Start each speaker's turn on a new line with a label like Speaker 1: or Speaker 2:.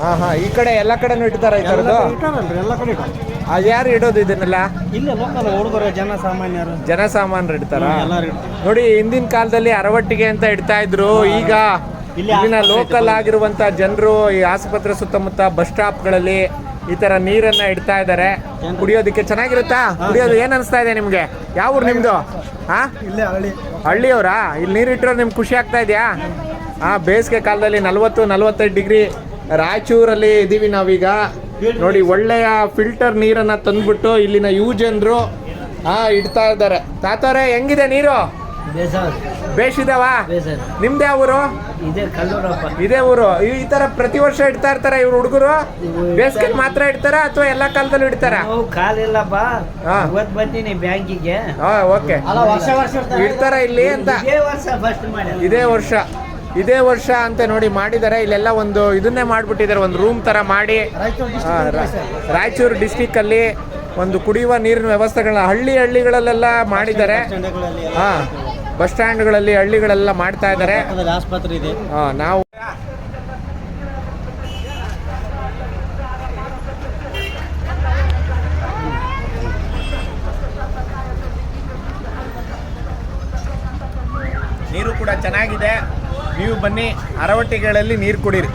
Speaker 1: ಹಾ ಹಾ, ಈ ಕಡೆ ಎಲ್ಲ ಕಡೆನೂ ಇಡ್ತಾರ ಈ ಥರದ್ದು?
Speaker 2: ಎಲ್ಲ ಕಡೆ
Speaker 1: ಅದು ಯಾರು ಇಡೋದು ಇದನ್ನೆಲ್ಲ?
Speaker 2: ಇಲ್ಲ ಲೋಕಲ್ ಹುಡುಗರು
Speaker 1: ಜನಸಾಮಾನ್ಯರು ಇಡ್ತಾರ?
Speaker 2: ಎಲ್ಲರೂ
Speaker 1: ನೋಡಿ, ಹಿಂದಿನ ಕಾಲದಲ್ಲಿ ಅರವಟ್ಟಿಗೆ ಅಂತ ಇಡ್ತಾ ಇದ್ರು. ಈಗ ಇಲ್ಲಿನ ಲೋಕಲ್ ಆಗಿರುವಂತ ಜನರು ಈ ಆಸ್ಪತ್ರೆ ಸುತ್ತಮುತ್ತ ಬಸ್ ಸ್ಟಾಪ್ಗಳಲ್ಲಿ ಈ ತರ ನೀರನ್ನ ಇಡ್ತಾ ಇದ್ದಾರೆ. ಕುಡಿಯೋದಕ್ಕೆ ಚೆನ್ನಾಗಿರುತ್ತಾ? ಕುಡಿಯೋದು ಏನ್ ಅನಿಸ್ತಾ ಇದೆ ನಿಮ್ಗೆ? ಯಾವ ಊರು ನಿಮ್ದು? ಹಾ,
Speaker 2: ಇಲ್ಲೇ
Speaker 1: ಹಳ್ಳಿಯವರಾ? ಇಲ್ಲಿ ನೀರು ಇಟ್ಟಿರೋದು ನಿಮ್ಗೆ ಖುಷಿ ಆಗ್ತಾ ಇದೆಯಾ? ಹಾ, ಬೇಸಿಗೆ ಕಾಲದಲ್ಲಿ 40-45 ಡಿಗ್ರಿ ರಾಯಚೂರಲ್ಲಿ ಇದ್ದೀವಿ ನಾವೀಗ. ನೋಡಿ, ಒಳ್ಳೆಯ ಫಿಲ್ಟರ್ ನೀರನ್ನು ತಂದ್ಬಿಟ್ಟು ಇಲ್ಲಿನ ಜನರು ಇಡ್ತಾ ಇದ್ದಾರೆ. ತಾತವ್ರೆ, ಹೆಂಗಿದೆ ನೀರು? ಬೇಷಿದಾವ? ನಿಮ್ದು ಯಾವ ಊರು? ಇದೇ ಊರು. ಈ ತರ ಪ್ರತಿ ವರ್ಷ ಇಡ್ತಾ ಇರ್ತಾರ ಇವ್ರು ಹುಡುಗರು? ಬೇಸಿಗೆ ಮಾತ್ರ ಇಡ್ತಾರ ಅಥವಾ ಎಲ್ಲಾ ಕಾಲದಲ್ಲೂ ಇಡ್ತಾರ?
Speaker 3: ಬಂದಿನಿ ಬ್ಯಾಂಕಿಗೆ.
Speaker 1: ಓಕೆ, ಇಡ್ತಾರ ಇಲ್ಲಿ ಅಂತ? ಇದೇ ವರ್ಷ ಅಂತ ನೋಡಿ ಮಾಡಿದ್ದಾರೆ. ಇಲ್ಲೆಲ್ಲ ಒಂದು ಇದನ್ನೇ ಮಾಡ್ಬಿಟ್ಟಿದ್ದಾರೆ, ಒಂದು ರೂಮ್ ತರ ಮಾಡಿ. ರಾಯಚೂರು ಡಿಸ್ಟಿಕ್ ಅಲ್ಲಿ ಒಂದು ಕುಡಿಯುವ ನೀರಿನ ವ್ಯವಸ್ಥೆಗಳನ್ನ ಹಳ್ಳಿಗಳಲ್ಲೆಲ್ಲ ಮಾಡಿದ್ದಾರೆ. ಬಸ್ ಸ್ಟ್ಯಾಂಡ್ಗಳಲ್ಲಿ ಹಳ್ಳಿಗಳೆಲ್ಲ ಮಾಡ್ತಾ ಇದ್ದಾರೆ.
Speaker 2: ಆಸ್ಪತ್ರೆ ಇದೆ.
Speaker 1: ನಾವು ನೀರು ಕೂಡ ಚೆನ್ನಾಗಿದೆ. ನೀವು ಬನ್ನಿ, ಅರವಟ್ಟಿಗಳಲ್ಲಿ ನೀರು ಕುಡೀರಿ.